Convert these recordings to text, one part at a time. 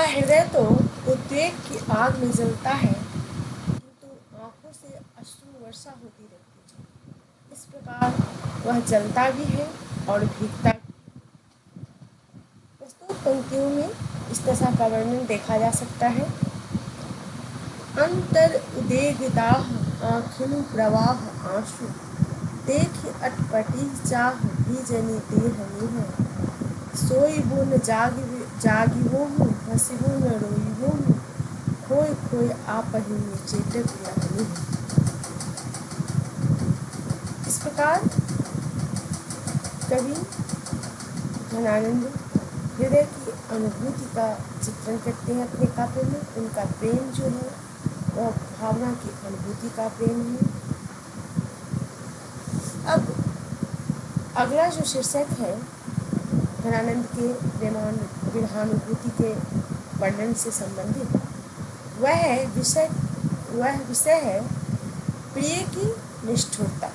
का हृदय तो उद्वेग की आग में जलता है, किंतु आंखों से अश्रु वर्षा होती रहती है। इस प्रकार वह जलता भी है और भीगता भी। प्रस्तुत पंक्तियों में इस दशा का वर्णन देखा जा सकता है। अंतर उदेग दाह आँखिन प्रवाह आंसू, देख अटपटी चाह भी जनी देह है। सोई बुन जागिवो हूँ, हंसिबो न रोइबो हूँ, खोय खोय आप ही में चेतक रहनी है। इस प्रकार कवि घनानंद हृदय की अनुभूति का चित्रण करते हैं अपने काव्य में। उनका प्रेम जो है वह भावना की अनुभूति का प्रेम है। अब अगला जो शीर्षक है घनानंद के विरहानुभूति के वर्णन से संबंधित, वह विषय है प्रिय की निष्ठुरता।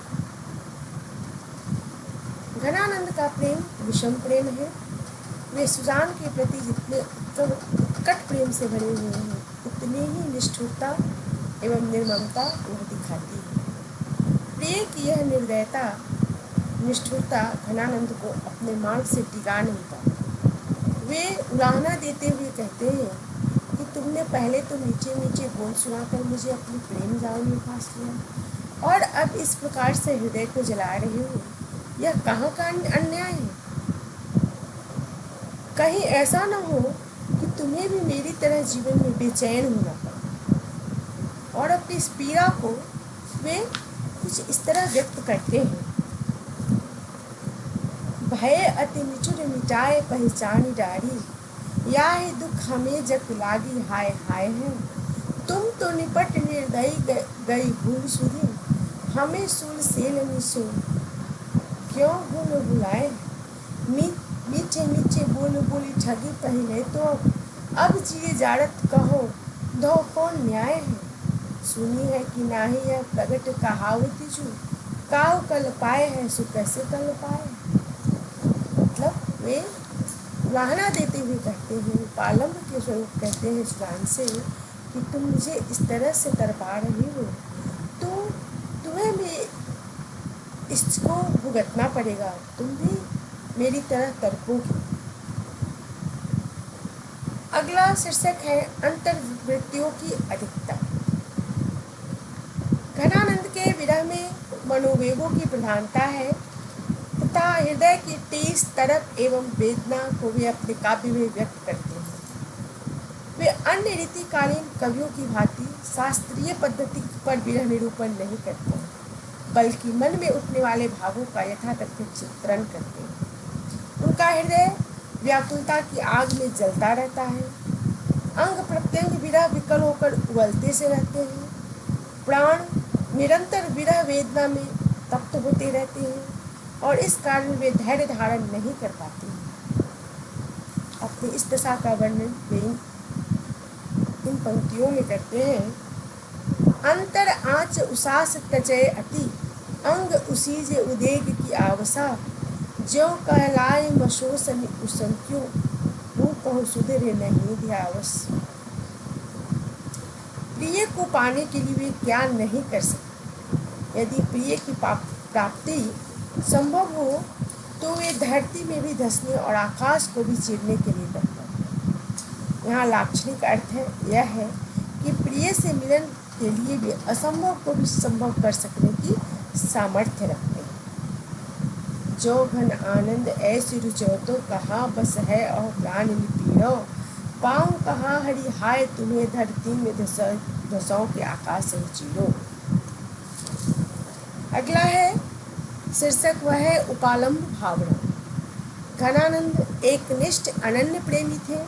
घनानंद का प्रेम विषम प्रेम है। वे सुजान के प्रति जितने उत्कट प्रेम से भरे हुए हैं, उतनी ही निष्ठुरता एवं निर्ममता वह दिखाती है। प्रिय की यह निर्दयता निष्ठुरता घनानंद को अपने मार्ग से टिका नहीं पाती। वे उलाहना देते हुए कहते हैं कि तुमने पहले तो मीठे मीठे बोल सुनाकर मुझे अपनी प्रेम जाल में फांस लिया, और अब इस प्रकार से हृदय को जला रहे हो। यह कहाँ का अन्याय है? कहीं ऐसा न हो कि तुम्हें भी मेरी तरह जीवन में बेचैन होना पड़े। और अपनी इस पीड़ा को वे कुछ इस तरह व्यक्त करते हैं। भय अति निठुर मिटाए पहचानी डारी, या ही दुख हमें जग लागी हाय हाय है। तुम तो निपट निर्दयी गई भूल सुधी, हमें सूल सेल निशो क्यों भूल भुलाए। मीठे मीठे बोल बोली ठगी पहले तो, अब जिए जाड़त कहो दो कौन न्याय है। सुनी है कि नाही यह प्रगट कहावती जो, काहू कल पाए है सो कैसे कल पाए। मतलब वे वाहना देते हुए कहते हैं, पालम के स्वरूप कहते हैं सुजान से कि तुम मुझे इस तरह से तड़पा रही हो, तो तुम्हें भी इसको भुगतना पड़ेगा, तुम भी मेरी तरह तड़पोगी। अगला शीर्षक है अंतर्वृत्तियों की अधिकता। घनानंद के विरह में मनोवेगों की प्रधानता है तथा हृदय की तेज तड़प एवं वेदना को वे अपने काव्य में व्यक्त करते हैं। वे अन्य रीतिकालीन कवियों की भांति शास्त्रीय पद्धति पर विरह निरूपण नहीं करते हैं, बल्कि मन में उठने वाले भावों का यथातथ्य चित्रण करते हैं। उनका हृदय व्याकुलता की आग में जलता रहता है। अंग प्रत्यंग विरह विकल होकर उबलते से रहते हैं। प्राण निरंतर विरह वेदना में तप्त होते रहते हैं, और इस कारण वे धैर्य धारण नहीं कर पाते हैं। अपनी इस दशा का वर्णन वे इन पंक्तियों में करते हैं। अंतर आँच उसास तचय अति, अंग उसीज उदेग की आवसा, ज्यों कहलाए मशोसन उसंक्यों, मुँह कहो सुधरे नहीं ध्यावस। प्रिय को पाने के लिए वे क्या नहीं कर सकते। यदि प्रिय की प्राप्ति संभव हो तो वे धरती में भी धंसने और आकाश को भी चीरने के लिए तत्पर। यहाँ लाक्षणिक अर्थ यह है कि प्रिय से मिलन के लिए वे असंभव को भी संभव कर सकने की सामर्थ्य रखते हैं। जो घन आनंद ऐसी रुचो तो कहाँ बस है और प्राण निपीड़ो, पाऊँ कहाँ हरि हाय तुम्हें धरती में धसों के आकाश से चीरो। अगला है शीर्षक, वह है उपालंब भावना। घनानंद एक निष्ठ अनन्य प्रेमी थे,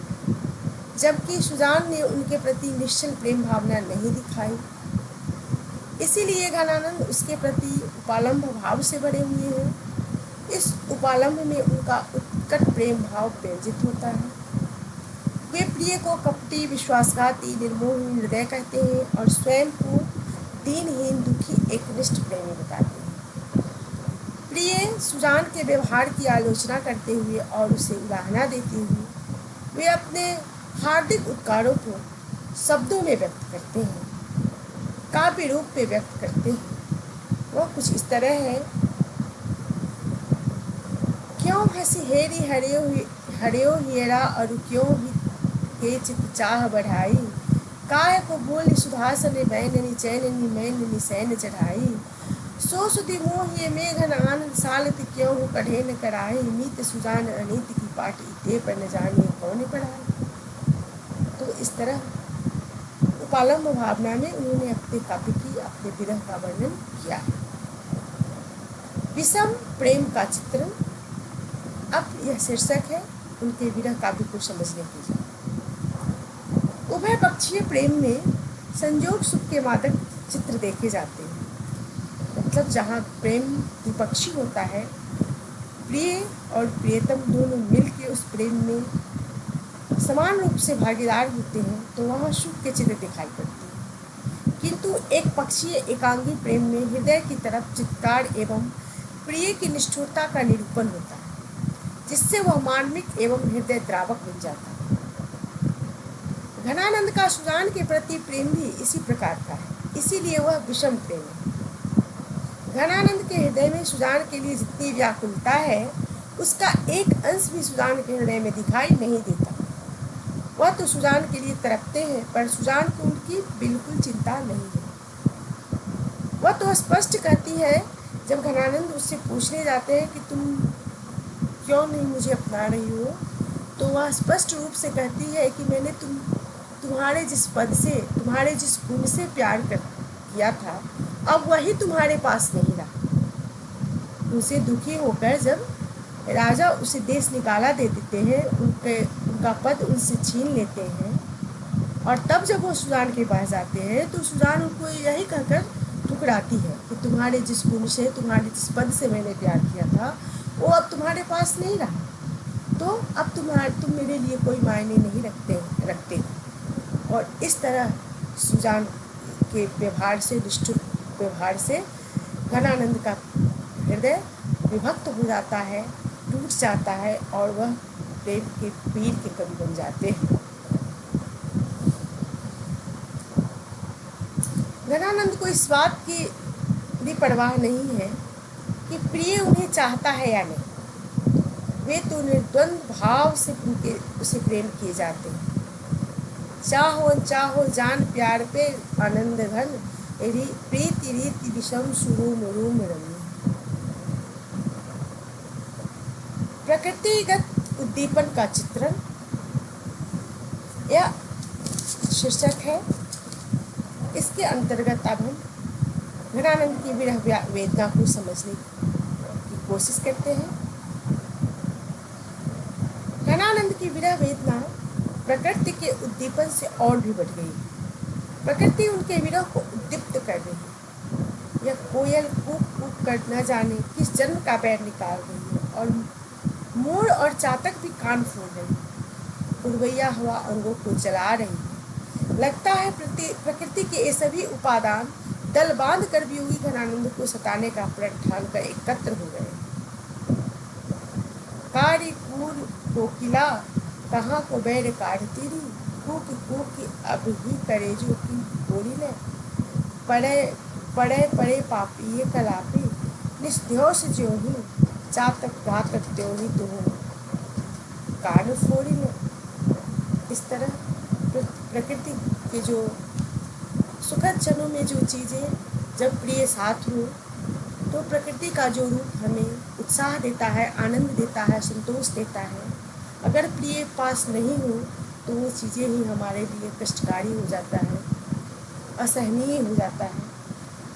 जबकि सुजान ने उनके प्रति निश्चल प्रेम भावना नहीं दिखाई। इसीलिए घनानंद उसके प्रति उपालंब भाव से भरे हुए हैं। इस उपालंब में उनका उत्कट प्रेम भाव व्यंजित होता है। वे प्रिय को कपटी विश्वासघाती निर्मोही हृदय कहते हैं और स्वयं को दीनहीन दुखी एक निष्ठ प्रेमी बताते हैं। प्रिय सुजान के व्यवहार की आलोचना करते हुए और उसे उलाहना देते हुए वे अपने हार्दिक उद्गारों को शब्दों में व्यक्त करते हैं, काव्य रूप में व्यक्त करते हैं। वह कुछ इस तरह है। क्यों हंसी हेरी हरियो हियरा और क्यों ही के चित चाह बढ़ाई, काय को बोल सुधासन बैननी चैननी मैननी सैन चढ़ाई, सो सुधि मोहिए मेघन आनंद सालत क्यों हो कढ़े न कराई, नीत सुजान अनीति की पाठ इते पर न जानिए कौन पढ़ाई। तो इस तरह उपालंब भावना में उन्होंने अपने काव्य की अपने विरह का वर्णन किया है। विषम प्रेम का चित्रण, अब यह शीर्षक है उनके विरह काव्य को समझने के लिए। उभय पक्षीय प्रेम में संयोग सुख के मादक चित्र देखे जाते हैं। मतलब जहाँ प्रेम द्विपक्षी होता है, प्रिय और प्रियतम दोनों मिलकर उस प्रेम में समान रूप से भागीदार होते हैं, तो वहाँ सुख के चित्र दिखाई पड़ते हैं। किंतु एक पक्षीय एकांगी प्रेम में हृदय की तरफ चित्कार एवं प्रिय की निष्ठुरता का निरूपण होता है, जिससे वह मार्मिक एवं हृदय द्रावक बन जाता है। घनानंद का सुजान के प्रति प्रेम भी इसी प्रकार का है, इसीलिए वह विषम प्रेम है। घनानंद के हृदय में सुजान के लिए जितनी व्याकुलता है, उसका एक अंश भी सुजान के हृदय में दिखाई नहीं देता। वह तो सुजान के लिए तड़पते हैं, पर सुजान को उनकी बिल्कुल चिंता नहीं है। वह तो स्पष्ट कहती है, जब घनानंद उससे पूछने जाते हैं कि तुम क्यों नहीं मुझे अपना रही हो, तो वह स्पष्ट रूप से कहती है कि मैंने तुम्हारे जिस पद से, तुम्हारे जिस गुण से प्यार किया था, अब वही तुम्हारे पास नहीं रहा। उनसे दुखी होकर जब राजा उसे देश निकाला दे देते हैं, उनका पद उनसे छीन लेते हैं, और तब जब वो सुजान के पास जाते हैं, तो सुजान उनको यही कहकर ठुकराती है कि तुम्हारे जिस गुण से, तुम्हारे जिस पद से मैंने प्यार किया था, वो अब तुम्हारे पास नहीं रहा, तो अब तुम मेरे लिए कोई मायने नहीं रखते। और इस तरह सुजान के व्यवहार से, निष्ठुर व्यवहार से घनानंद का हृदय विभक्त हो जाता है, टूट जाता है, और वह प्रेम के पीर के कवि बन जाते हैं। घनानंद को इस बात की भी परवाह नहीं है कि प्रिय उन्हें चाहता है या नहीं। वे तो निर्द्वंद भाव से उसे प्रेम किए जाते हैं। चाहो अनचाहो जान प्यार पे आनंद घन, प्रीति रीति विषम सुरूम रूम रमी। प्रकृतिगत उद्दीपन का चित्रण, यह शीर्षक है। इसके अंतर्गत अब हम घनानंद की विरह वेदना को समझने की कोशिश करते हैं। घनानंद की विरह वेदना प्रकृति के उद्दीपन से और भी बढ़ गई। प्रकृति उनके विरह को उद्दीप्त कर रही है। यह कोयल कूक कूक कर न जाने किस जन्म का पैर निकाल रही है, और मोर और चातक भी कान फोड़ रही है। पुरवैया हवा अंगों को जला रही है। लगता है प्रकृति के ये सभी उपादान दल बांध कर भी योगी घनानंद को सताने का प्रण ठान कर एकत्र हो गए। कारी कूर कोकिला कहाँ को बैर काढ़ती रही, कूक कूक अब ही करेजो की बोरी ने, पड़े पापी कलापी, निस्ध्योष ज्यों ही चातक घातक त्यों ही तुम कान फोड़ी ने। इस तरह प्रकृति के जो सुखद क्षणों में जो चीज़ें जब प्रिय साथ हो, तो प्रकृति का जो रूप हमें उत्साह देता है, आनंद देता है, संतोष देता है, अगर प्रिय पास नहीं हो तो वो चीज़ें ही हमारे लिए कष्टकारी हो जाता है, असहनीय हो जाता है।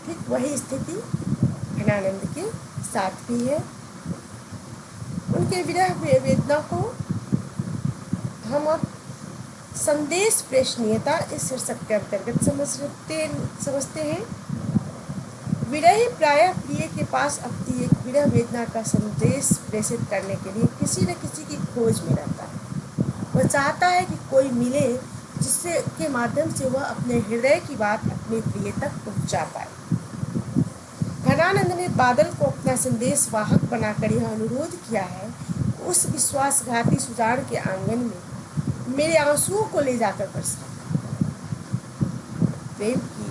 ठीक वही स्थिति घनानंद के साथ भी है। उनके विरह वेदना को हम अब संदेश प्रेषणीयता इस शीर्षक के अंतर्गत समझते हैं। विरही प्रायः प्रिय के पास अपनी एक विरह वेदना का संदेश प्रेषित करने के लिए किसी न किसी की खोज में रहता है। वह चाहता है कि कोई मिले जिससे के माध्यम से वह अपने हृदय की बात अपने प्रिय तक पहुंचा पाए। घनानंद ने बादल को अपना संदेश वाहक बनाकर यह अनुरोध किया है, उस विश्वासघाती सुजान के आंगन में मेरे आंसुओं को ले जाकर बरसा। प्रेम की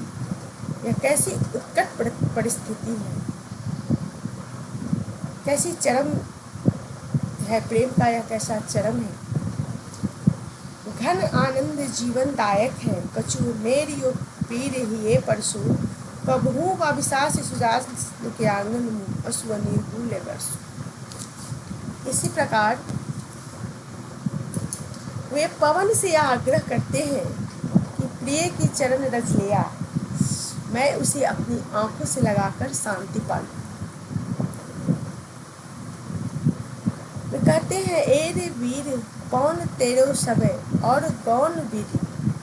यह कैसी उत्कट परिस्थिति है, कैसी चरम है, प्रेम का यह कैसा चरम है। घन आनंद जीवन दायक है, कछु मेरी यो पीर ही ये परसो, कबहू का विशास सुजास के आंगन मुँह असुवनी भूले बरसो। इसी प्रकार वे पवन से यह आग्रह करते हैं कि प्रिय की चरण रज लिया, मैं उसे अपनी आंखों से लगाकर शांति पालूं। वे कहते हैं, ए रे वीर कौन तेरो सबे और कौन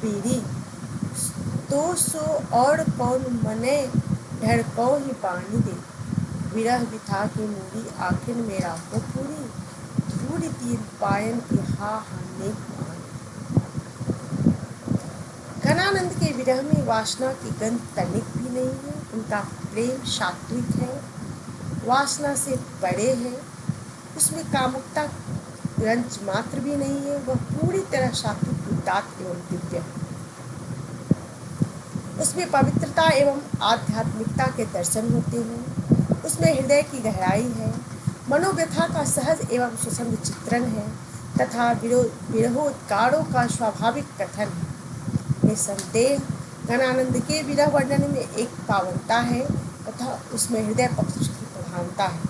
पीरी, तो सो और कौन मने ढड़को ही पानी दे, विरह बिथा की मूरी आखिर मेरा हो पूरी, पूरी तीर पायन की हा हाने घनानंद के विरह में वासना की गंध तनिक भी नहीं है। उनका प्रेम सात्विक है, वासना से परे है, उसमें कामुकता रंच मात्र भी नहीं है। वह पूरी तरह सात्विक, उदात्त एवं दिव्य है। उसमें पवित्रता एवं आध्यात्मिकता के दर्शन होते हैं। उसमें हृदय की गहराई है, मनोव्यथा का सहज एवं सुसंग चित्रण है तथा विरहोत्कारों का स्वाभाविक कथन है। निसंदेह घनानंद के विरह वर्णन में एक पावनता है तथा उसमें हृदय पक्ष की प्रधानता है।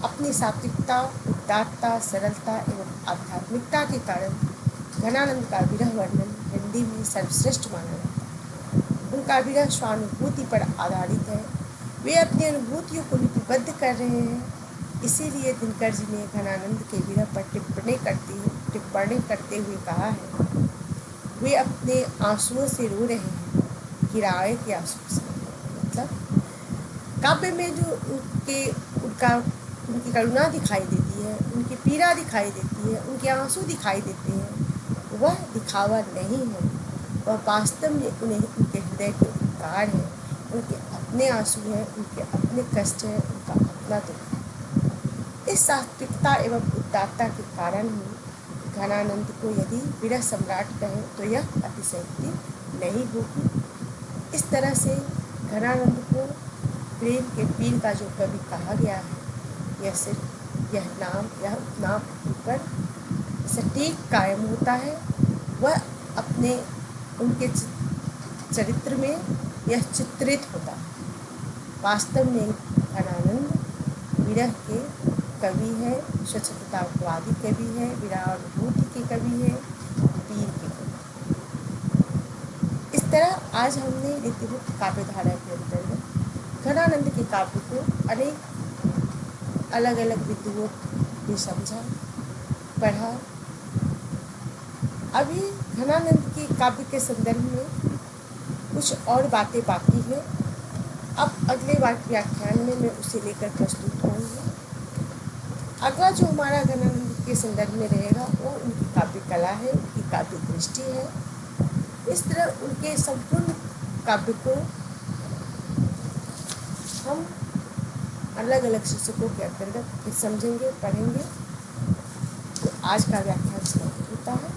अपनी सात्विकता, उदात्तता, सरलता एवं आध्यात्मिकता के कारण घनानंद का विरह वर्णन हिंदी में सर्वश्रेष्ठ माना जाता है। उनका विरह स्वानुभूति पर आधारित है। वे अपनी अनुभूतियों को लिपिबद्ध कर रहे हैं। इसीलिए दिनकर जी ने घनानंद के विरह पर टिप्पणी करते हुए कहा है, वे अपने आंसुओं से रो रहे हैं, किराए के आंसू से। मतलब काव्य में जो उनकी करुणा दिखाई देती है, उनकी पीड़ा दिखाई देती है, उनके आंसू दिखाई देते हैं, वह दिखावा नहीं है, वह वास्तव में उनके हृदय के उपकार है, उनके अपने आंसू हैं, उनके अपने कष्ट हैं, उनका अपना दुख है। इस सात्विकता एवं उदारता के कारण ही घनानंद को यदि विरह सम्राट कहें तो यह अतिशयोक्ति नहीं होगी। इस तरह से घनानंद को प्रेम के पीर का जो कवि कहा गया है, यह उपनाम ऊपर सटीक कायम होता है। वह अपने उनके चरित्र में यह चित्रित होता है। वास्तव में घनानंद विरह के कवि है, स्वच्छतावादी कवि है, विरहानुभूति के कवि है, पीर के कवि। इस तरह आज हमने रीतिमुक्त काव्यधारा के अंतर्गत घनानंद के काव्य को अनेक अलग अलग बिंदुओं में समझा, पढ़ा। अभी घनानंद की काव्य के संदर्भ में कुछ और बातें बाकी हैं। अब अगले व्याख्यान में मैं उसे लेकर प्रस्तुत होंगी। अगला जो हमारा घनानंद के संदर्भ में रहेगा वो उनकी काव्य कला है, उनकी काव्य दृष्टि है। इस तरह उनके संपूर्ण काव्य को हम अलग अलग शीर्षकों के अंतर्गत समझेंगे, पढ़ेंगे। तो आज का व्याख्यान समाप्त होता है।